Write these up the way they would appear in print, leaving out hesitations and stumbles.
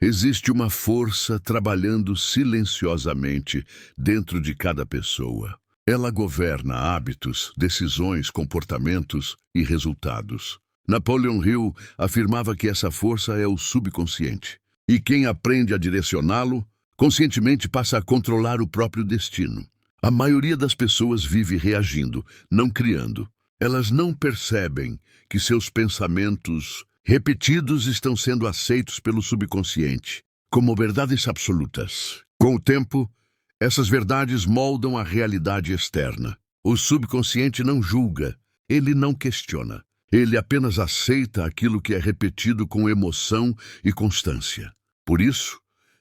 Existe uma força trabalhando silenciosamente dentro de cada pessoa. Ela governa hábitos, decisões, comportamentos e resultados. Napoleon Hill afirmava que essa força é o subconsciente. E quem aprende a direcioná-lo, conscientemente passa a controlar o próprio destino. A maioria das pessoas vive reagindo, não criando. Elas não percebem que seus pensamentos repetidos estão sendo aceitos pelo subconsciente como verdades absolutas. Com o tempo, essas verdades moldam a realidade externa. O subconsciente não julga, ele não questiona. Ele apenas aceita aquilo que é repetido com emoção e constância. Por isso,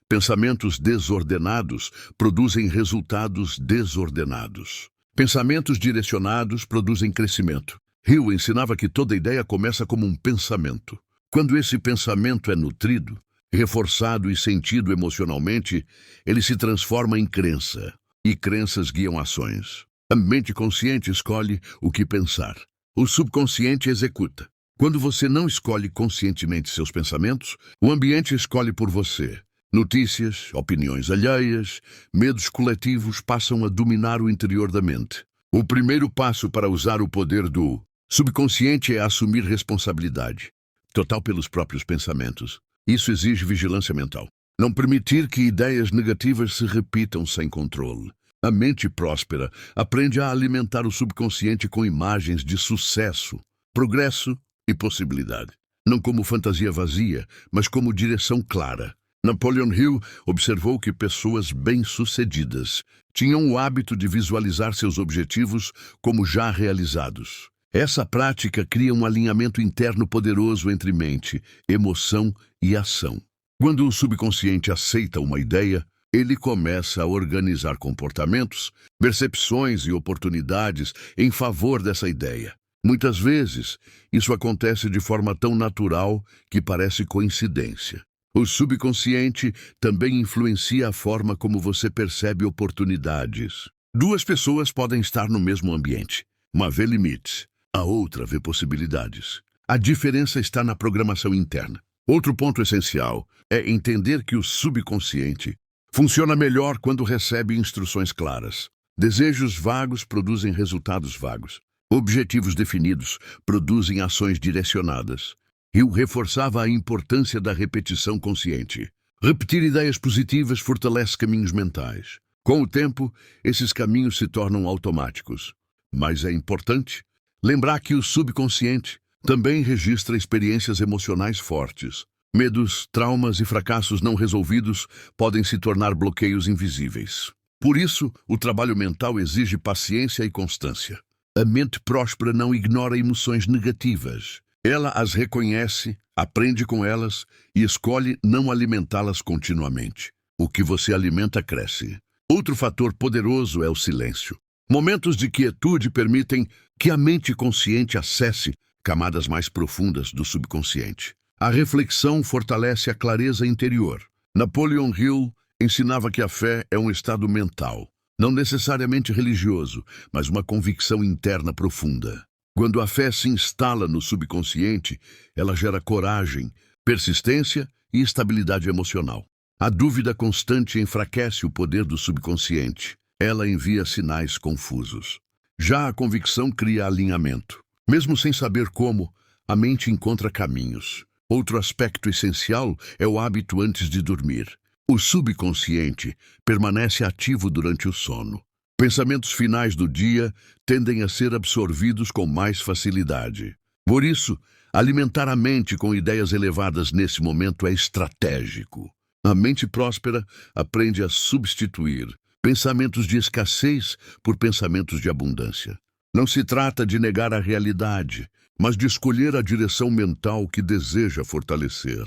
pensamentos desordenados produzem resultados desordenados. Pensamentos direcionados produzem crescimento. Hill ensinava que toda ideia começa como um pensamento. Quando esse pensamento é nutrido, reforçado e sentido emocionalmente, ele se transforma em crença, e crenças guiam ações. A mente consciente escolhe o que pensar. O subconsciente executa. Quando você não escolhe conscientemente seus pensamentos, o ambiente escolhe por você. Notícias, opiniões alheias, medos coletivos passam a dominar o interior da mente. O primeiro passo para usar o poder do subconsciente é assumir responsabilidade total pelos próprios pensamentos. Isso exige vigilância mental. Não permitir que ideias negativas se repitam sem controle. A mente próspera aprende a alimentar o subconsciente com imagens de sucesso, progresso e possibilidade. Não como fantasia vazia, mas como direção clara. Napoleon Hill observou que pessoas bem-sucedidas tinham o hábito de visualizar seus objetivos como já realizados. Essa prática cria um alinhamento interno poderoso entre mente, emoção e ação. Quando o subconsciente aceita uma ideia, ele começa a organizar comportamentos, percepções e oportunidades em favor dessa ideia. Muitas vezes, isso acontece de forma tão natural que parece coincidência. O subconsciente também influencia a forma como você percebe oportunidades. Duas pessoas podem estar no mesmo ambiente. Uma vê limites, a outra vê possibilidades. A diferença está na programação interna. Outro ponto essencial é entender que o subconsciente funciona melhor quando recebe instruções claras. Desejos vagos produzem resultados vagos. Objetivos definidos produzem ações direcionadas. Hill reforçava a importância da repetição consciente. Repetir ideias positivas fortalece caminhos mentais. Com o tempo, esses caminhos se tornam automáticos. Mas é importante lembrar que o subconsciente também registra experiências emocionais fortes. Medos, traumas e fracassos não resolvidos podem se tornar bloqueios invisíveis. Por isso, o trabalho mental exige paciência e constância. A mente próspera não ignora emoções negativas. Ela as reconhece, aprende com elas e escolhe não alimentá-las continuamente. O que você alimenta cresce. Outro fator poderoso é o silêncio. Momentos de quietude permitem que a mente consciente acesse camadas mais profundas do subconsciente. A reflexão fortalece a clareza interior. Napoleon Hill ensinava que a fé é um estado mental, não necessariamente religioso, mas uma convicção interna profunda. Quando a fé se instala no subconsciente, ela gera coragem, persistência e estabilidade emocional. A dúvida constante enfraquece o poder do subconsciente. Ela envia sinais confusos. Já a convicção cria alinhamento. Mesmo sem saber como, a mente encontra caminhos. Outro aspecto essencial é o hábito antes de dormir. O subconsciente permanece ativo durante o sono. Pensamentos finais do dia tendem a ser absorvidos com mais facilidade. Por isso, alimentar a mente com ideias elevadas nesse momento é estratégico. A mente próspera aprende a substituir pensamentos de escassez por pensamentos de abundância. Não se trata de negar a realidade, mas de escolher a direção mental que deseja fortalecer.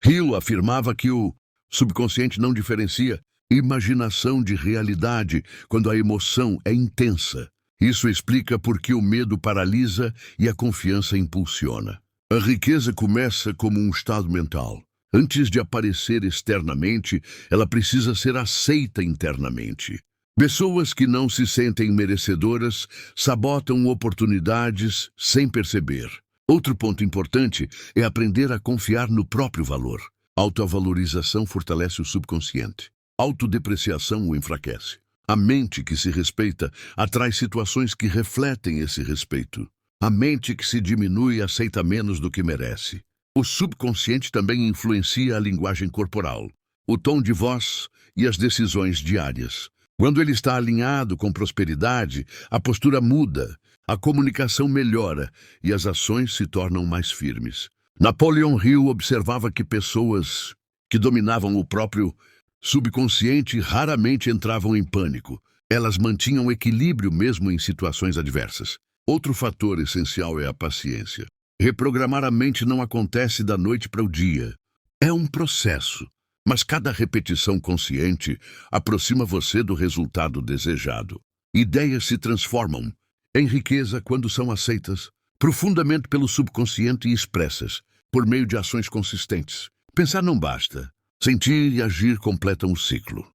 Hill afirmava que o subconsciente não diferencia imaginação de realidade quando a emoção é intensa. Isso explica por que o medo paralisa e a confiança impulsiona. A riqueza começa como um estado mental. Antes de aparecer externamente, ela precisa ser aceita internamente. Pessoas que não se sentem merecedoras sabotam oportunidades sem perceber. Outro ponto importante é aprender a confiar no próprio valor. Autovalorização fortalece o subconsciente. Autodepreciação o enfraquece. A mente que se respeita atrai situações que refletem esse respeito. A mente que se diminui aceita menos do que merece. O subconsciente também influencia a linguagem corporal, o tom de voz e as decisões diárias. Quando ele está alinhado com prosperidade, a postura muda, a comunicação melhora e as ações se tornam mais firmes. Napoleon Hill observava que pessoas que dominavam o próprio subconsciente raramente entravam em pânico. Elas mantinham equilíbrio mesmo em situações adversas. Outro fator essencial é a paciência. Reprogramar a mente não acontece da noite para o dia. É um processo, mas cada repetição consciente aproxima você do resultado desejado. Ideias se transformam em riqueza quando são aceitas profundamente pelo subconsciente e expressas por meio de ações consistentes. Pensar não basta. Sentir e agir completam o ciclo.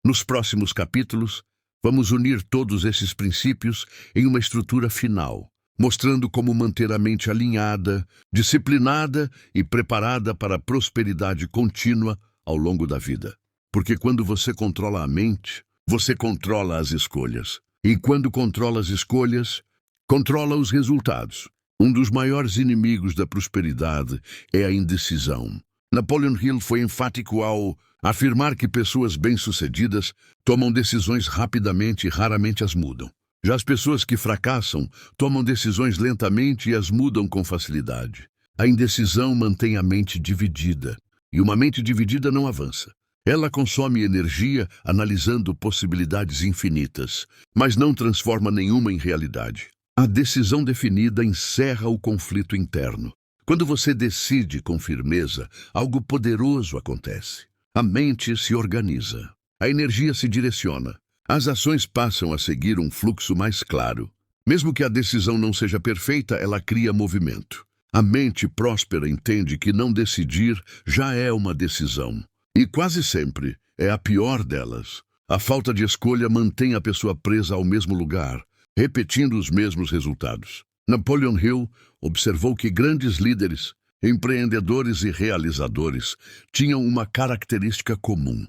Nos próximos capítulos, vamos unir todos esses princípios em uma estrutura final, mostrando como manter a mente alinhada, disciplinada e preparada para a prosperidade contínua ao longo da vida. Porque quando você controla a mente, você controla as escolhas. E quando controla as escolhas, controla os resultados. Um dos maiores inimigos da prosperidade é a indecisão. Napoleon Hill foi enfático ao afirmar que pessoas bem-sucedidas tomam decisões rapidamente e raramente as mudam. Já as pessoas que fracassam tomam decisões lentamente e as mudam com facilidade. A indecisão mantém a mente dividida, e uma mente dividida não avança. Ela consome energia analisando possibilidades infinitas, mas não transforma nenhuma em realidade. A decisão definida encerra o conflito interno. Quando você decide com firmeza, algo poderoso acontece. A mente se organiza, a energia se direciona, as ações passam a seguir um fluxo mais claro. Mesmo que a decisão não seja perfeita, ela cria movimento. A mente próspera entende que não decidir já é uma decisão. E quase sempre é a pior delas. A falta de escolha mantém a pessoa presa ao mesmo lugar, repetindo os mesmos resultados. Napoleon Hill observou que grandes líderes, empreendedores e realizadores tinham uma característica comum: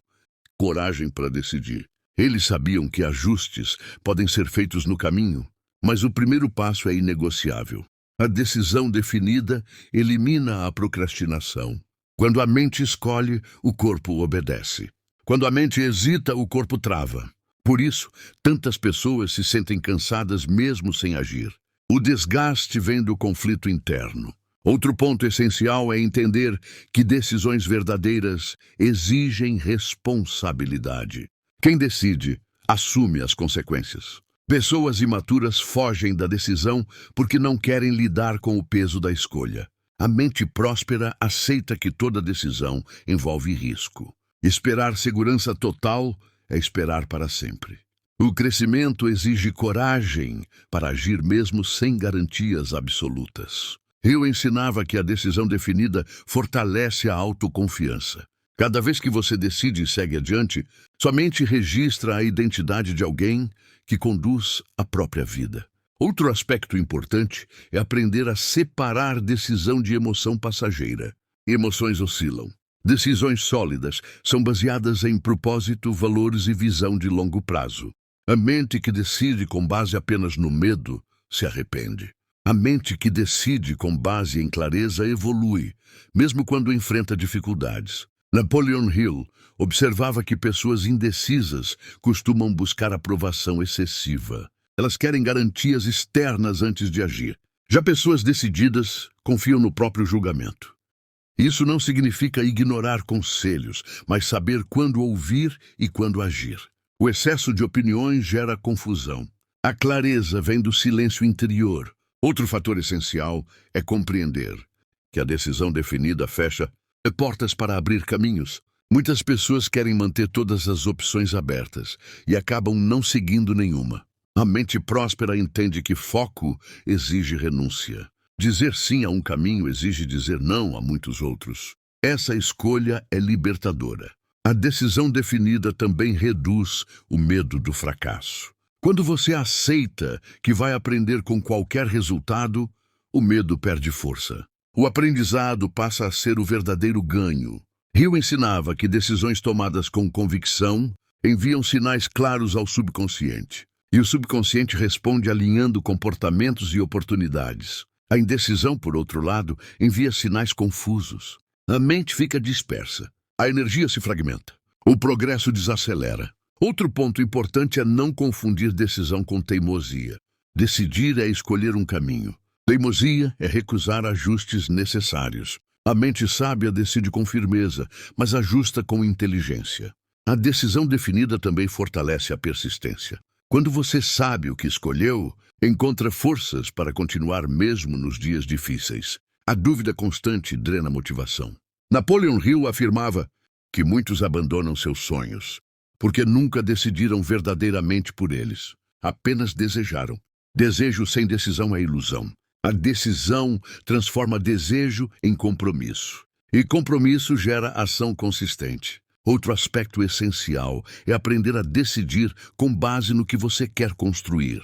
coragem para decidir. Eles sabiam que ajustes podem ser feitos no caminho, mas o primeiro passo é inegociável. A decisão definida elimina a procrastinação. Quando a mente escolhe, o corpo obedece. Quando a mente hesita, o corpo trava. Por isso, tantas pessoas se sentem cansadas mesmo sem agir. O desgaste vem do conflito interno. Outro ponto essencial é entender que decisões verdadeiras exigem responsabilidade. Quem decide, assume as consequências. Pessoas imaturas fogem da decisão porque não querem lidar com o peso da escolha. A mente próspera aceita que toda decisão envolve risco. Esperar segurança total é esperar para sempre. O crescimento exige coragem para agir mesmo sem garantias absolutas. Eu ensinava que a decisão definida fortalece a autoconfiança. Cada vez que você decide e segue adiante, somente registra a identidade de alguém que conduz a própria vida. Outro aspecto importante é aprender a separar decisão de emoção passageira. Emoções oscilam. Decisões sólidas são baseadas em propósito, valores e visão de longo prazo. A mente que decide com base apenas no medo se arrepende. A mente que decide com base em clareza evolui, mesmo quando enfrenta dificuldades. Napoleon Hill observava que pessoas indecisas costumam buscar aprovação excessiva. Elas querem garantias externas antes de agir. Já pessoas decididas confiam no próprio julgamento. Isso não significa ignorar conselhos, mas saber quando ouvir e quando agir. O excesso de opiniões gera confusão. A clareza vem do silêncio interior. Outro fator essencial é compreender que a decisão definida fecha portas para abrir caminhos. Muitas pessoas querem manter todas as opções abertas e acabam não seguindo nenhuma. A mente próspera entende que foco exige renúncia. Dizer sim a um caminho exige dizer não a muitos outros. Essa escolha é libertadora. A decisão definida também reduz o medo do fracasso. Quando você aceita que vai aprender com qualquer resultado, o medo perde força. O aprendizado passa a ser o verdadeiro ganho. Hill ensinava que decisões tomadas com convicção enviam sinais claros ao subconsciente, e o subconsciente responde alinhando comportamentos e oportunidades. A indecisão, por outro lado, envia sinais confusos. A mente fica dispersa, a energia se fragmenta, o progresso desacelera. Outro ponto importante é não confundir decisão com teimosia. Decidir é escolher um caminho. Teimosia é recusar ajustes necessários. A mente sábia decide com firmeza, mas ajusta com inteligência. A decisão definida também fortalece a persistência. Quando você sabe o que escolheu, encontra forças para continuar mesmo nos dias difíceis. A dúvida constante drena a motivação. Napoleon Hill afirmava que muitos abandonam seus sonhos porque nunca decidiram verdadeiramente por eles. Apenas desejaram. Desejo sem decisão é ilusão. A decisão transforma desejo em compromisso. E compromisso gera ação consistente. Outro aspecto essencial é aprender a decidir com base no que você quer construir,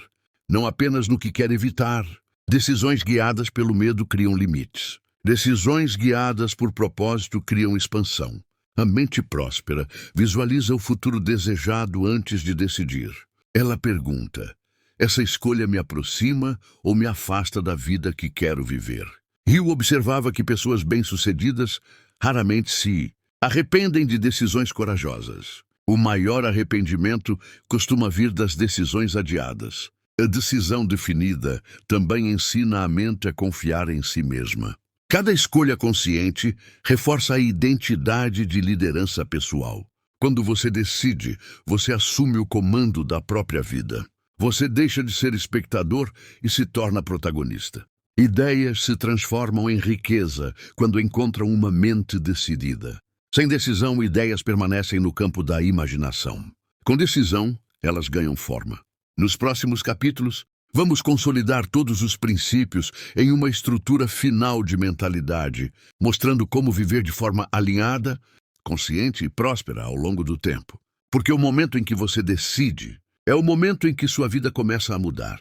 não apenas no que quer evitar. Decisões guiadas pelo medo criam limites. Decisões guiadas por propósito criam expansão. A mente próspera visualiza o futuro desejado antes de decidir. Ela pergunta: essa escolha me aproxima ou me afasta da vida que quero viver? Hill observava que pessoas bem-sucedidas raramente se arrependem de decisões corajosas. O maior arrependimento costuma vir das decisões adiadas. A decisão definida também ensina a mente a confiar em si mesma. Cada escolha consciente reforça a identidade de liderança pessoal. Quando você decide, você assume o comando da própria vida. Você deixa de ser espectador e se torna protagonista. Ideias se transformam em riqueza quando encontram uma mente decidida. Sem decisão, ideias permanecem no campo da imaginação. Com decisão, elas ganham forma. Nos próximos capítulos, vamos consolidar todos os princípios em uma estrutura final de mentalidade, mostrando como viver de forma alinhada, consciente e próspera ao longo do tempo. Porque o momento em que você decide é o momento em que sua vida começa a mudar.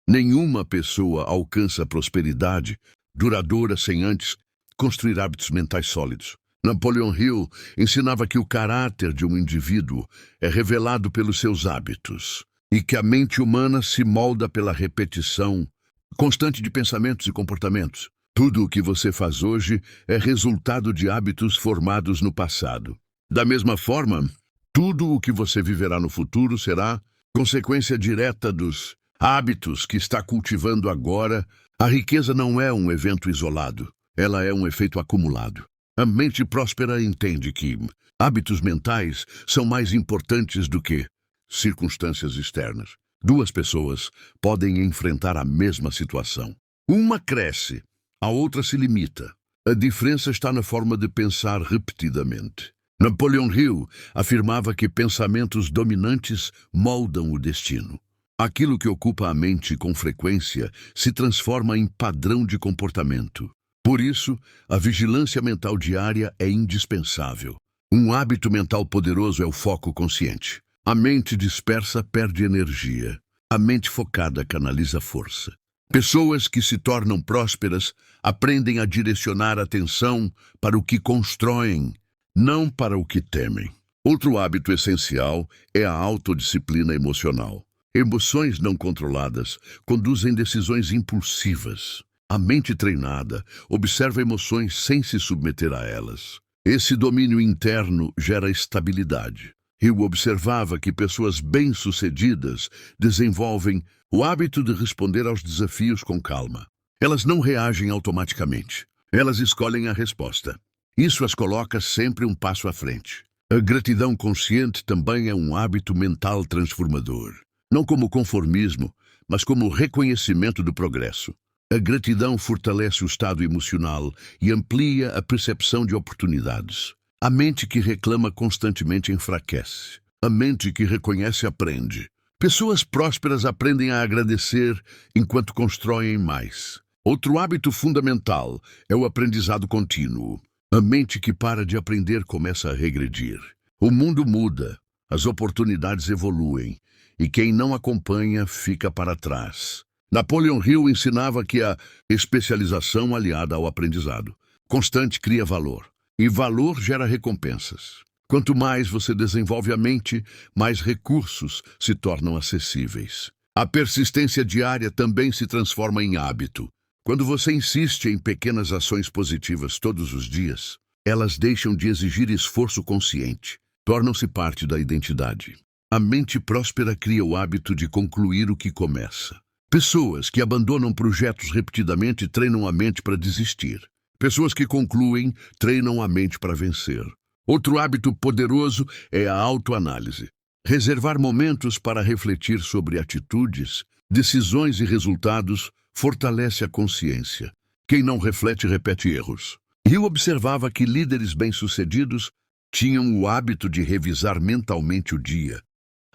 Nenhuma pessoa alcança prosperidade duradoura sem antes construir hábitos mentais sólidos. Napoleon Hill ensinava que o caráter de um indivíduo é revelado pelos seus hábitos e que a mente humana se molda pela repetição constante de pensamentos e comportamentos. Tudo o que você faz hoje é resultado de hábitos formados no passado. Da mesma forma, tudo o que você viverá no futuro será consequência direta dos hábitos que está cultivando agora. A riqueza não é um evento isolado, ela é um efeito acumulado. A mente próspera entende que hábitos mentais são mais importantes do que circunstâncias externas. Duas pessoas podem enfrentar a mesma situação. Uma cresce, a outra se limita. A diferença está na forma de pensar repetidamente. Napoleon Hill afirmava que pensamentos dominantes moldam o destino. Aquilo que ocupa a mente com frequência se transforma em padrão de comportamento. Por isso, a vigilância mental diária é indispensável. Um hábito mental poderoso é o foco consciente. A mente dispersa perde energia. A mente focada canaliza força. Pessoas que se tornam prósperas aprendem a direcionar a atenção para o que constroem, não para o que temem. Outro hábito essencial é a autodisciplina emocional. Emoções não controladas conduzem decisões impulsivas. A mente treinada observa emoções sem se submeter a elas. Esse domínio interno gera estabilidade. Eu observava que pessoas bem-sucedidas desenvolvem o hábito de responder aos desafios com calma. Elas não reagem automaticamente. Elas escolhem a resposta. Isso as coloca sempre um passo à frente. A gratidão consciente também é um hábito mental transformador. Não como conformismo, mas como reconhecimento do progresso. A gratidão fortalece o estado emocional e amplia a percepção de oportunidades. A mente que reclama constantemente enfraquece. A mente que reconhece aprende. Pessoas prósperas aprendem a agradecer enquanto constroem mais. Outro hábito fundamental é o aprendizado contínuo. A mente que para de aprender começa a regredir. O mundo muda, as oportunidades evoluem, e quem não acompanha fica para trás. Napoleon Hill ensinava que a especialização aliada ao aprendizado constante cria valor. E valor gera recompensas. Quanto mais você desenvolve a mente, mais recursos se tornam acessíveis. A persistência diária também se transforma em hábito. Quando você insiste em pequenas ações positivas todos os dias, elas deixam de exigir esforço consciente, tornam-se parte da identidade. A mente próspera cria o hábito de concluir o que começa. Pessoas que abandonam projetos repetidamente treinam a mente para desistir. Pessoas que concluem treinam a mente para vencer. Outro hábito poderoso é a autoanálise. Reservar momentos para refletir sobre atitudes, decisões e resultados fortalece a consciência. Quem não reflete repete erros. Hill observava que líderes bem-sucedidos tinham o hábito de revisar mentalmente o dia,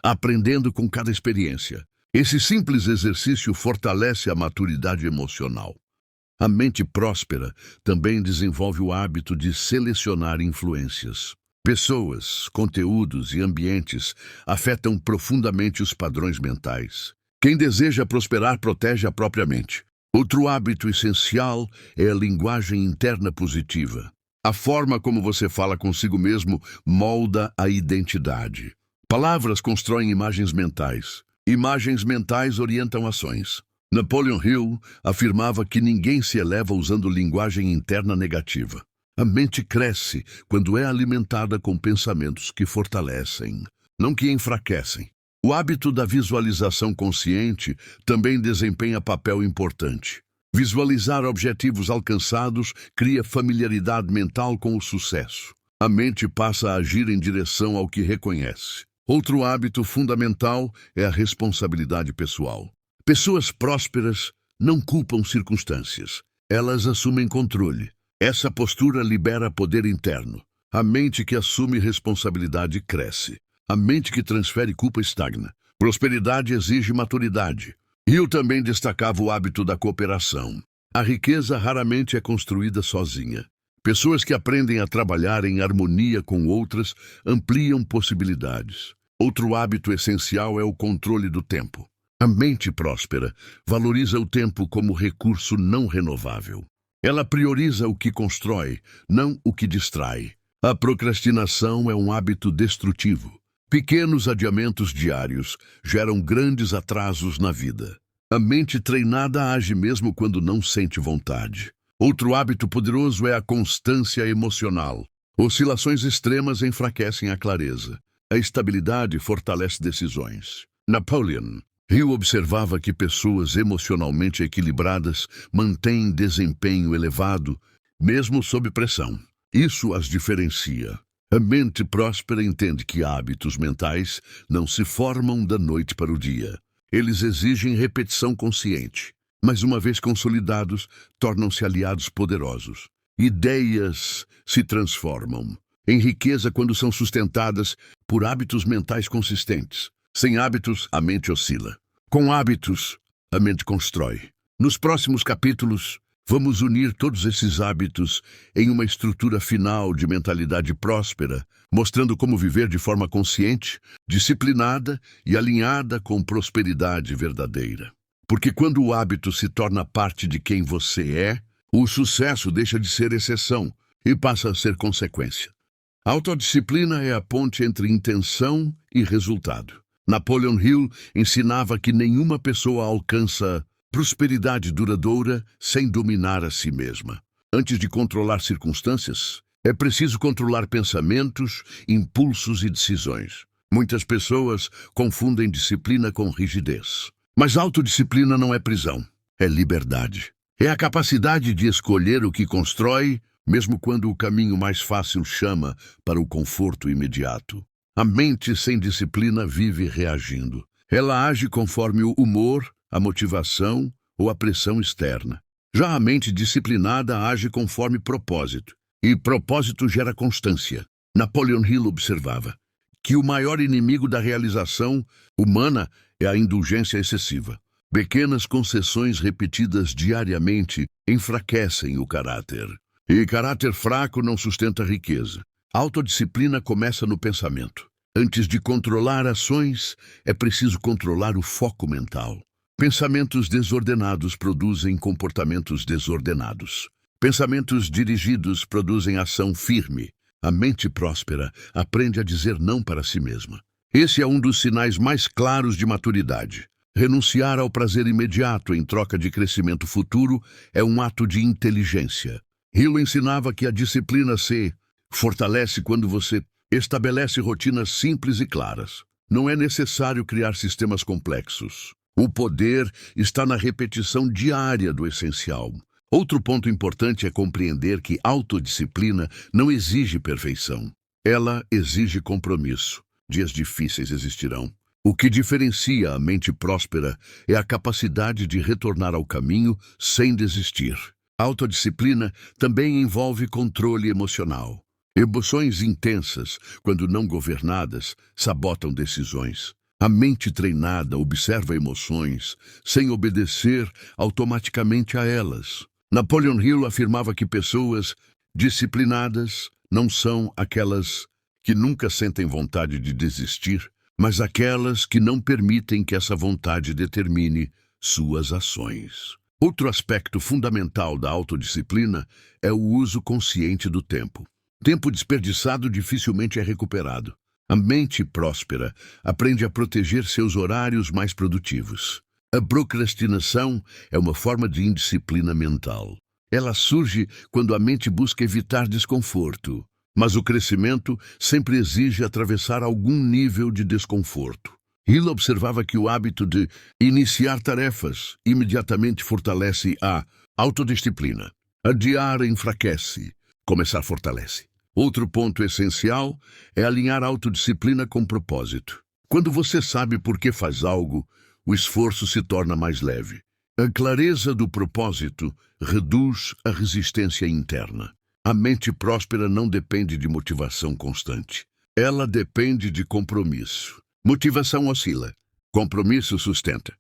aprendendo com cada experiência. Esse simples exercício fortalece a maturidade emocional. A mente próspera também desenvolve o hábito de selecionar influências. Pessoas, conteúdos e ambientes afetam profundamente os padrões mentais. Quem deseja prosperar protege a própria mente. Outro hábito essencial é a linguagem interna positiva. A forma como você fala consigo mesmo molda a identidade. Palavras constroem imagens mentais. Imagens mentais orientam ações. Napoleon Hill afirmava que ninguém se eleva usando linguagem interna negativa. A mente cresce quando é alimentada com pensamentos que fortalecem, não que enfraquecem. O hábito da visualização consciente também desempenha papel importante. Visualizar objetivos alcançados cria familiaridade mental com o sucesso. A mente passa a agir em direção ao que reconhece. Outro hábito fundamental é a responsabilidade pessoal. Pessoas prósperas não culpam circunstâncias. Elas assumem controle. Essa postura libera poder interno. A mente que assume responsabilidade cresce. A mente que transfere culpa estagna. Prosperidade exige maturidade. Hill também destacava o hábito da cooperação. A riqueza raramente é construída sozinha. Pessoas que aprendem a trabalhar em harmonia com outras ampliam possibilidades. Outro hábito essencial é o controle do tempo. A mente próspera valoriza o tempo como recurso não renovável. Ela prioriza o que constrói, não o que distrai. A procrastinação é um hábito destrutivo. Pequenos adiamentos diários geram grandes atrasos na vida. A mente treinada age mesmo quando não sente vontade. Outro hábito poderoso é a constância emocional. Oscilações extremas enfraquecem a clareza. A estabilidade fortalece decisões. Napoleon Hill observava que pessoas emocionalmente equilibradas mantêm desempenho elevado, mesmo sob pressão. Isso as diferencia. A mente próspera entende que hábitos mentais não se formam da noite para o dia. Eles exigem repetição consciente, mas uma vez consolidados, tornam-se aliados poderosos. Ideias se transformam em riqueza quando são sustentadas por hábitos mentais consistentes. Sem hábitos, a mente oscila. Com hábitos, a mente constrói. Nos próximos capítulos, vamos unir todos esses hábitos em uma estrutura final de mentalidade próspera, mostrando como viver de forma consciente, disciplinada e alinhada com prosperidade verdadeira. Porque quando o hábito se torna parte de quem você é, o sucesso deixa de ser exceção e passa a ser consequência. A autodisciplina é a ponte entre intenção e resultado. Napoleon Hill ensinava que nenhuma pessoa alcança prosperidade duradoura sem dominar a si mesma. Antes de controlar circunstâncias, é preciso controlar pensamentos, impulsos e decisões. Muitas pessoas confundem disciplina com rigidez. Mas autodisciplina não é prisão, é liberdade. É a capacidade de escolher o que constrói, mesmo quando o caminho mais fácil chama para o conforto imediato. A mente sem disciplina vive reagindo. Ela age conforme o humor, a motivação ou a pressão externa. Já a mente disciplinada age conforme propósito, e propósito gera constância. Napoleon Hill observava que o maior inimigo da realização humana é a indulgência excessiva. Pequenas concessões repetidas diariamente enfraquecem o caráter. E caráter fraco não sustenta riqueza. A autodisciplina começa no pensamento. Antes de controlar ações, é preciso controlar o foco mental. Pensamentos desordenados produzem comportamentos desordenados. Pensamentos dirigidos produzem ação firme. A mente próspera aprende a dizer não para si mesma. Esse é um dos sinais mais claros de maturidade. Renunciar ao prazer imediato em troca de crescimento futuro é um ato de inteligência. Hill ensinava que a disciplina se fortalece quando você estabelece rotinas simples e claras. Não é necessário criar sistemas complexos. O poder está na repetição diária do essencial. Outro ponto importante é compreender que autodisciplina não exige perfeição. Ela exige compromisso. Dias difíceis existirão. O que diferencia a mente próspera é a capacidade de retornar ao caminho sem desistir. A autodisciplina também envolve controle emocional. Emoções intensas, quando não governadas, sabotam decisões. A mente treinada observa emoções sem obedecer automaticamente a elas. Napoleon Hill afirmava que pessoas disciplinadas não são aquelas que nunca sentem vontade de desistir, mas aquelas que não permitem que essa vontade determine suas ações. Outro aspecto fundamental da autodisciplina é o uso consciente do tempo. Tempo desperdiçado dificilmente é recuperado. A mente próspera aprende a proteger seus horários mais produtivos. A procrastinação é uma forma de indisciplina mental. Ela surge quando a mente busca evitar desconforto, mas o crescimento sempre exige atravessar algum nível de desconforto. Hill observava que o hábito de iniciar tarefas imediatamente fortalece a autodisciplina. Adiar enfraquece, começar fortalece. Outro ponto essencial é alinhar a autodisciplina com propósito. Quando você sabe por que faz algo, o esforço se torna mais leve. A clareza do propósito reduz a resistência interna. A mente próspera não depende de motivação constante. Ela depende de compromisso. Motivação oscila. Compromisso sustenta.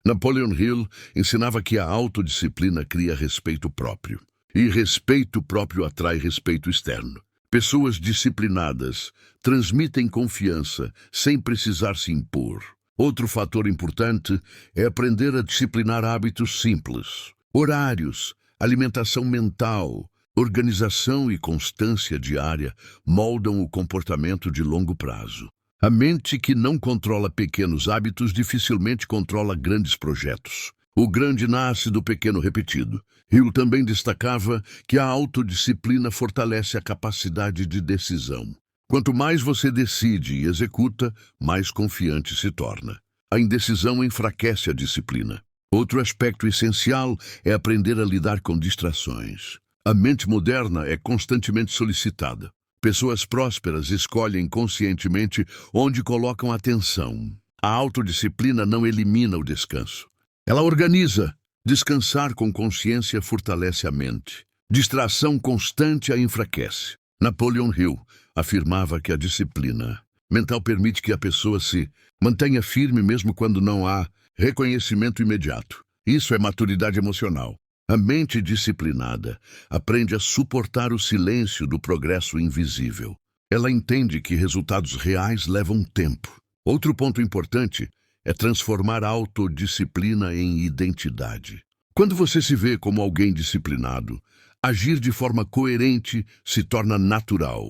Napoleon Hill ensinava que a autodisciplina cria respeito próprio. E respeito próprio atrai respeito externo. Pessoas disciplinadas transmitem confiança sem precisar se impor. Outro fator importante é aprender a disciplinar hábitos simples. Horários, alimentação mental, organização e constância diária moldam o comportamento de longo prazo. A mente que não controla pequenos hábitos dificilmente controla grandes projetos. O grande nasce do pequeno repetido. Hill também destacava que a autodisciplina fortalece a capacidade de decisão. Quanto mais você decide e executa, mais confiante se torna. A indecisão enfraquece a disciplina. Outro aspecto essencial é aprender a lidar com distrações. A mente moderna é constantemente solicitada. Pessoas prósperas escolhem conscientemente onde colocam atenção. A autodisciplina não elimina o descanso. Ela organiza. Descansar com consciência fortalece a mente. Distração constante a enfraquece. Napoleon Hill afirmava que a disciplina mental permite que a pessoa se mantenha firme mesmo quando não há reconhecimento imediato. Isso é maturidade emocional. A mente disciplinada aprende a suportar o silêncio do progresso invisível. Ela entende que resultados reais levam tempo. Outro ponto importante é transformar a autodisciplina em identidade. Quando você se vê como alguém disciplinado, agir de forma coerente se torna natural.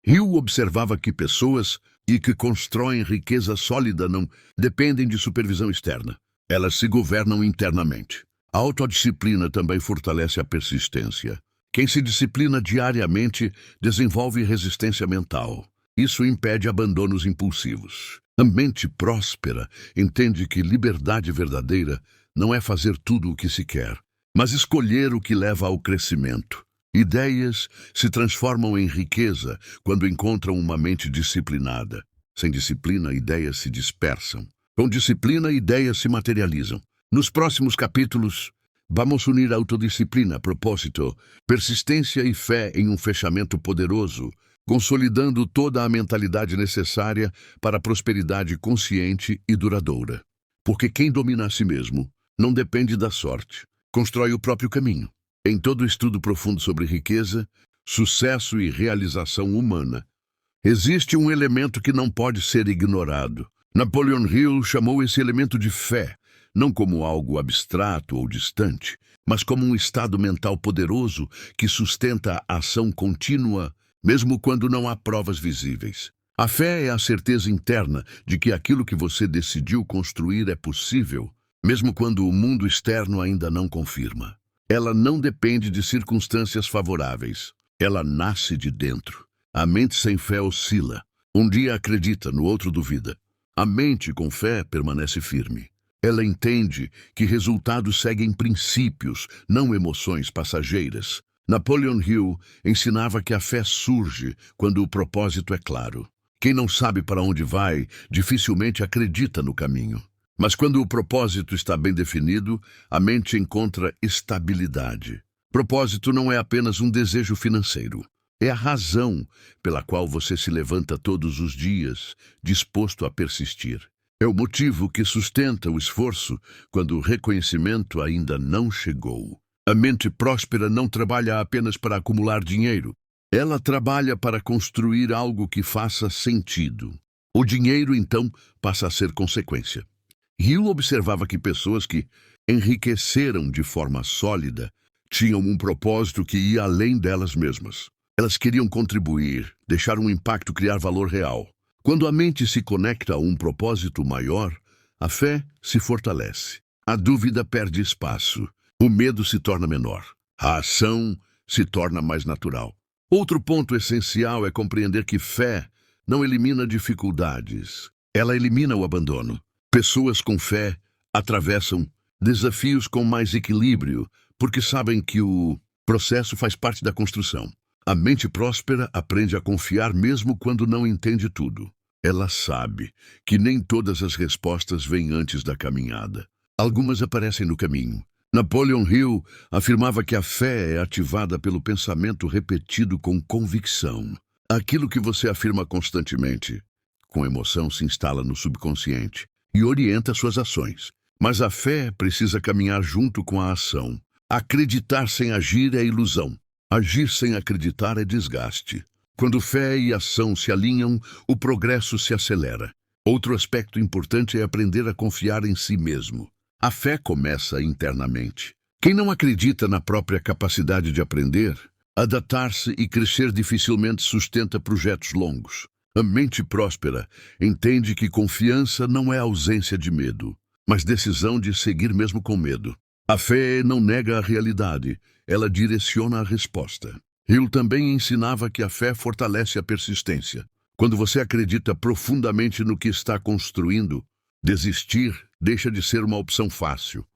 Hill observava que pessoas que constroem riqueza sólida não dependem de supervisão externa. Elas se governam internamente. A autodisciplina também fortalece a persistência. Quem se disciplina diariamente desenvolve resistência mental. Isso impede abandonos impulsivos. A mente próspera entende que liberdade verdadeira não é fazer tudo o que se quer, mas escolher o que leva ao crescimento. Ideias se transformam em riqueza quando encontram uma mente disciplinada. Sem disciplina, ideias se dispersam. Com disciplina, ideias se materializam. Nos próximos capítulos, vamos unir autodisciplina, propósito, persistência e fé em um fechamento poderoso, consolidando toda a mentalidade necessária para a prosperidade consciente e duradoura. Porque quem domina a si mesmo não depende da sorte, constrói o próprio caminho. Em todo estudo profundo sobre riqueza, sucesso e realização humana, existe um elemento que não pode ser ignorado. Napoleon Hill chamou esse elemento de fé. não como algo abstrato ou distante, mas como um estado mental poderoso que sustenta a ação contínua, mesmo quando não há provas visíveis. A fé é a certeza interna de que aquilo que você decidiu construir é possível, mesmo quando o mundo externo ainda não confirma. Ela não depende de circunstâncias favoráveis. Ela nasce de dentro. A mente sem fé oscila. Um dia acredita, no outro duvida. A mente com fé permanece firme. Ela entende que resultados seguem princípios, não emoções passageiras. Napoleon Hill ensinava que a fé surge quando o propósito é claro. Quem não sabe para onde vai, dificilmente acredita no caminho. Mas quando o propósito está bem definido, a mente encontra estabilidade. Propósito não é apenas um desejo financeiro. É a razão pela qual você se levanta todos os dias, disposto a persistir. É o motivo que sustenta o esforço quando o reconhecimento ainda não chegou. A mente próspera não trabalha apenas para acumular dinheiro. Ela trabalha para construir algo que faça sentido. O dinheiro, então, passa a ser consequência. Hill observava que pessoas que enriqueceram de forma sólida tinham um propósito que ia além delas mesmas. Elas queriam contribuir, deixar um impacto, criar valor real. Quando a mente se conecta a um propósito maior, a fé se fortalece. A dúvida perde espaço. O medo se torna menor. A ação se torna mais natural. Outro ponto essencial é compreender que fé não elimina dificuldades. Ela elimina o abandono. Pessoas com fé atravessam desafios com mais equilíbrio, porque sabem que o processo faz parte da construção. A mente próspera aprende a confiar mesmo quando não entende tudo. Ela sabe que nem todas as respostas vêm antes da caminhada. Algumas aparecem no caminho. Napoleon Hill afirmava que a fé é ativada pelo pensamento repetido com convicção. Aquilo que você afirma constantemente, com emoção, se instala no subconsciente e orienta suas ações. Mas a fé precisa caminhar junto com a ação. Acreditar sem agir é ilusão. Agir sem acreditar é desgaste. Quando fé e ação se alinham, o progresso se acelera. Outro aspecto importante é aprender a confiar em si mesmo. A fé começa internamente. Quem não acredita na própria capacidade de aprender, adaptar-se e crescer dificilmente sustenta projetos longos. A mente próspera entende que confiança não é ausência de medo, mas decisão de seguir mesmo com medo. A fé não nega a realidade, ela direciona a resposta. Hill também ensinava que a fé fortalece a persistência. Quando você acredita profundamente no que está construindo, desistir deixa de ser uma opção fácil.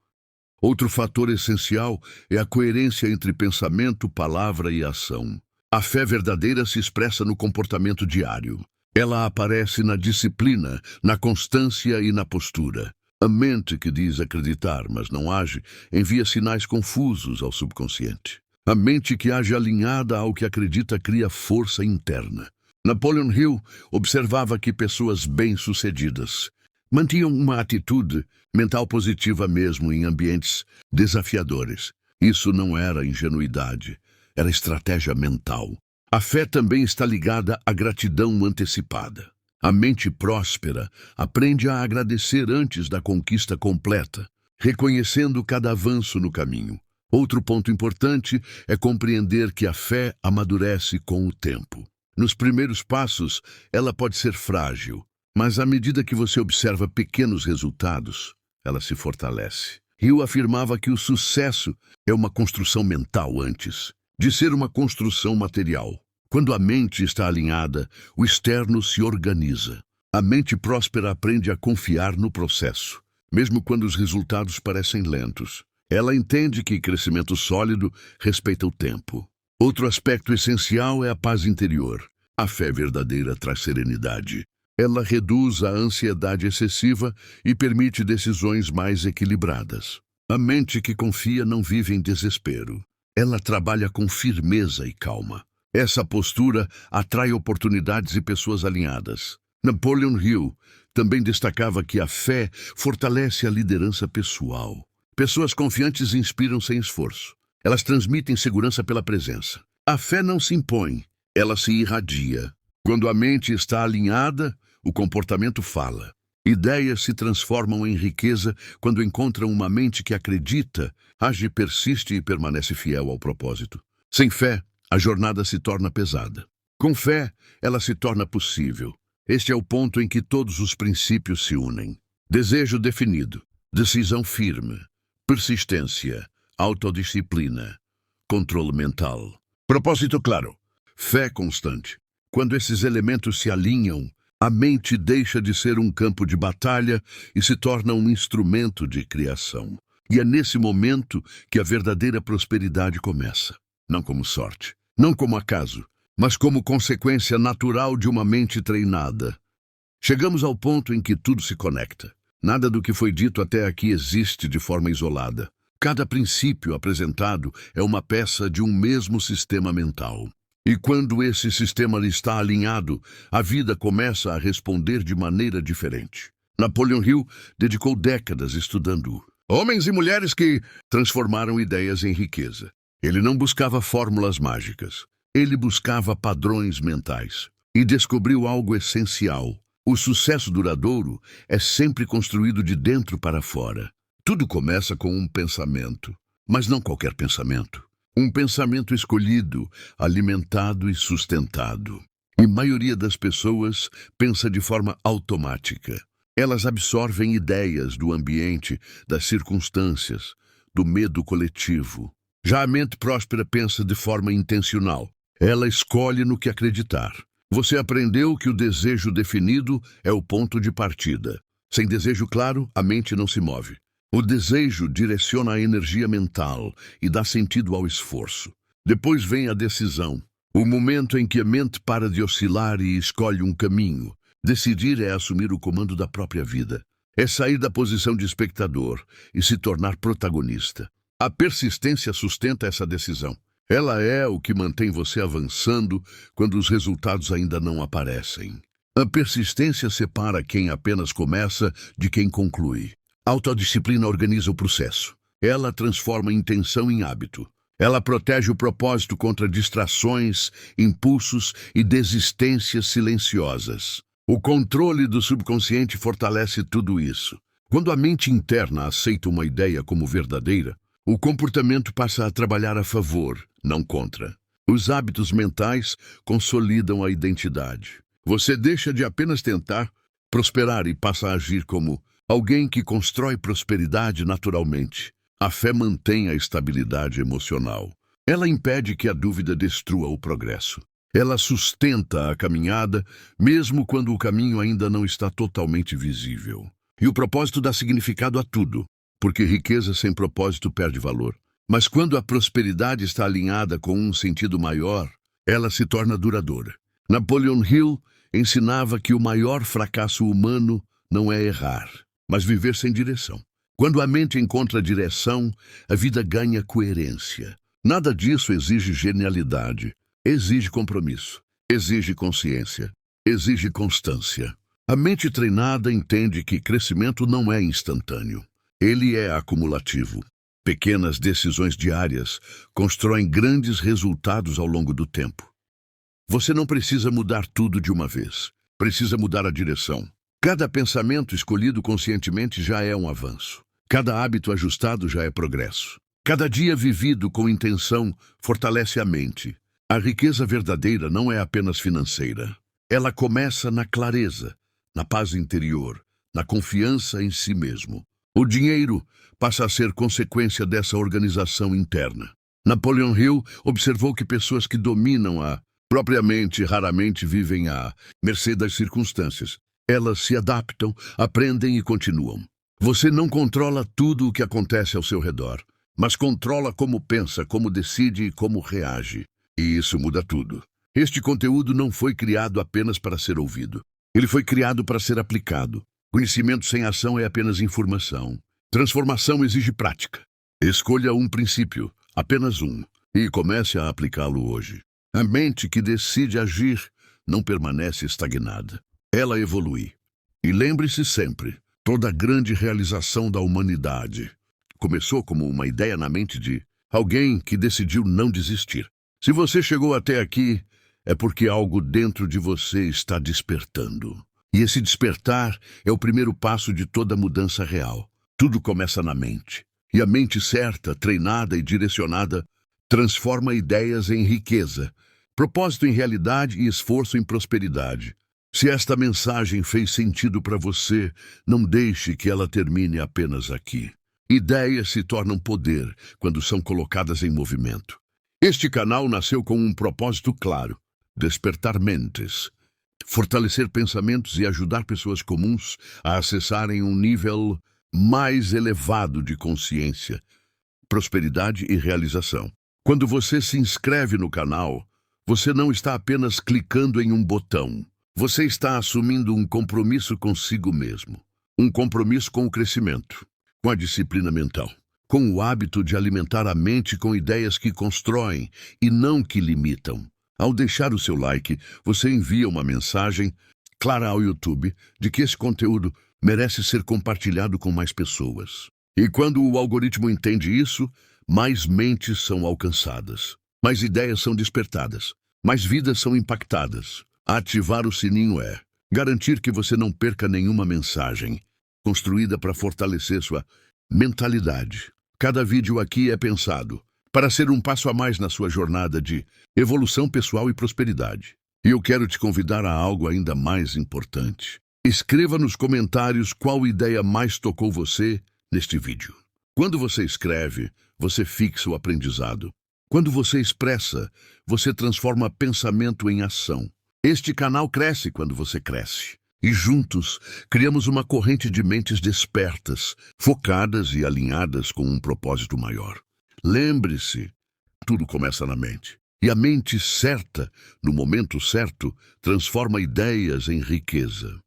Outro fator essencial é a coerência entre pensamento, palavra e ação. A fé verdadeira se expressa no comportamento diário. Ela aparece na disciplina, na constância e na postura. A mente que diz acreditar, mas não age, envia sinais confusos ao subconsciente. A mente que age alinhada ao que acredita cria força interna. Napoleon Hill observava que pessoas bem-sucedidas mantinham uma atitude mental positiva mesmo em ambientes desafiadores. Isso não era ingenuidade, era estratégia mental. A fé também está ligada à gratidão antecipada. A mente próspera aprende a agradecer antes da conquista completa, reconhecendo cada avanço no caminho. Outro ponto importante é compreender que a fé amadurece com o tempo. Nos primeiros passos, ela pode ser frágil, mas à medida que você observa pequenos resultados, ela se fortalece. Hill afirmava que o sucesso é uma construção mental antes de ser uma construção material. Quando a mente está alinhada, o externo se organiza. A mente próspera aprende a confiar no processo, mesmo quando os resultados parecem lentos. Ela entende que crescimento sólido respeita o tempo. Outro aspecto essencial é a paz interior. A fé verdadeira traz serenidade. Ela reduz a ansiedade excessiva e permite decisões mais equilibradas. A mente que confia não vive em desespero. Ela trabalha com firmeza e calma. Essa postura atrai oportunidades e pessoas alinhadas. Napoleon Hill também destacava que a fé fortalece a liderança pessoal. Pessoas confiantes inspiram sem esforço. Elas transmitem segurança pela presença. A fé não se impõe, ela se irradia. Quando a mente está alinhada, o comportamento fala. Ideias se transformam em riqueza quando encontram uma mente que acredita, age, persiste e permanece fiel ao propósito. Sem fé, a jornada se torna pesada. Com fé, ela se torna possível. Este é o ponto em que todos os princípios se unem. Desejo definido, decisão firme, persistência, autodisciplina, controle mental. Propósito claro, fé constante. Quando esses elementos se alinham, a mente deixa de ser um campo de batalha e se torna um instrumento de criação. E é nesse momento que a verdadeira prosperidade começa. Não como sorte, não como acaso, mas como consequência natural de uma mente treinada. Chegamos ao ponto em que tudo se conecta. Nada do que foi dito até aqui existe de forma isolada. Cada princípio apresentado é uma peça de um mesmo sistema mental. E quando esse sistema está alinhado, a vida começa a responder de maneira diferente. Napoleon Hill dedicou décadas estudando homens e mulheres que transformaram ideias em riqueza. Ele não buscava fórmulas mágicas. Ele buscava padrões mentais. E descobriu algo essencial. O sucesso duradouro é sempre construído de dentro para fora. Tudo começa com um pensamento, mas não qualquer pensamento. Um pensamento escolhido, alimentado e sustentado. E a maioria das pessoas pensa de forma automática. Elas absorvem ideias do ambiente, das circunstâncias, do medo coletivo. Já a mente próspera pensa de forma intencional. Ela escolhe no que acreditar. Você aprendeu que o desejo definido é o ponto de partida. Sem desejo claro, a mente não se move. O desejo direciona a energia mental e dá sentido ao esforço. Depois vem a decisão, o momento em que a mente para de oscilar e escolhe um caminho. Decidir é assumir o comando da própria vida. É sair da posição de espectador e se tornar protagonista. A persistência sustenta essa decisão. Ela é o que mantém você avançando quando os resultados ainda não aparecem. A persistência separa quem apenas começa de quem conclui. A autodisciplina organiza o processo. Ela transforma a intenção em hábito. Ela protege o propósito contra distrações, impulsos e desistências silenciosas. O controle do subconsciente fortalece tudo isso. Quando a mente interna aceita uma ideia como verdadeira, o comportamento passa a trabalhar a favor, não contra. Os hábitos mentais consolidam a identidade. Você deixa de apenas tentar prosperar e passa a agir como alguém que constrói prosperidade naturalmente. A fé mantém a estabilidade emocional. Ela impede que a dúvida destrua o progresso. Ela sustenta a caminhada, mesmo quando o caminho ainda não está totalmente visível. E o propósito dá significado a tudo, porque riqueza sem propósito perde valor. Mas quando a prosperidade está alinhada com um sentido maior, ela se torna duradoura. Napoleon Hill ensinava que o maior fracasso humano não é errar, mas viver sem direção. Quando a mente encontra direção, a vida ganha coerência. Nada disso exige genialidade. Exige compromisso, exige consciência, exige constância. A mente treinada entende que crescimento não é instantâneo. Ele é acumulativo. Pequenas decisões diárias constroem grandes resultados ao longo do tempo. Você não precisa mudar tudo de uma vez. Precisa mudar a direção. Cada pensamento escolhido conscientemente já é um avanço. Cada hábito ajustado já é progresso. Cada dia vivido com intenção fortalece a mente. A riqueza verdadeira não é apenas financeira. Ela começa na clareza, na paz interior, na confiança em si mesmo. O dinheiro passa a ser consequência dessa organização interna. Napoleon Hill observou que pessoas que dominam a própria mente raramente vivem à mercê das circunstâncias. Elas se adaptam, aprendem e continuam. Você não controla tudo o que acontece ao seu redor, mas controla como pensa, como decide e como reage. E isso muda tudo. Este conteúdo não foi criado apenas para ser ouvido. Ele foi criado para ser aplicado. Conhecimento sem ação é apenas informação. Transformação exige prática. Escolha um princípio, apenas um, e comece a aplicá-lo hoje. A mente que decide agir não permanece estagnada. Ela evolui. E lembre-se sempre, toda grande realização da humanidade começou como uma ideia na mente de alguém que decidiu não desistir. Se você chegou até aqui, é porque algo dentro de você está despertando. E esse despertar é o primeiro passo de toda mudança real. Tudo começa na mente. E a mente certa, treinada e direcionada, transforma ideias em riqueza, propósito em realidade e esforço em prosperidade. Se esta mensagem fez sentido para você, não deixe que ela termine apenas aqui. Ideias se tornam poder quando são colocadas em movimento. Este canal nasceu com um propósito claro: despertar mentes, fortalecer pensamentos e ajudar pessoas comuns a acessarem um nível mais elevado de consciência, prosperidade e realização. Quando você se inscreve no canal, você não está apenas clicando em um botão. Você está assumindo um compromisso consigo mesmo. Um compromisso com o crescimento, com a disciplina mental, com o hábito de alimentar a mente com ideias que constroem e não que limitam. Ao deixar o seu like, você envia uma mensagem clara ao YouTube de que esse conteúdo merece ser compartilhado com mais pessoas. E quando o algoritmo entende isso, mais mentes são alcançadas, mais ideias são despertadas, mais vidas são impactadas. Ativar o sininho é garantir que você não perca nenhuma mensagem construída para fortalecer sua mentalidade. Cada vídeo aqui é pensado para ser um passo a mais na sua jornada de evolução pessoal e prosperidade. E eu quero te convidar a algo ainda mais importante. Escreva nos comentários qual ideia mais tocou você neste vídeo. Quando você escreve, você fixa o aprendizado. Quando você expressa, você transforma pensamento em ação. Este canal cresce quando você cresce. E juntos, criamos uma corrente de mentes despertas, focadas e alinhadas com um propósito maior. Lembre-se, tudo começa na mente. E a mente certa, no momento certo, transforma ideias em riqueza.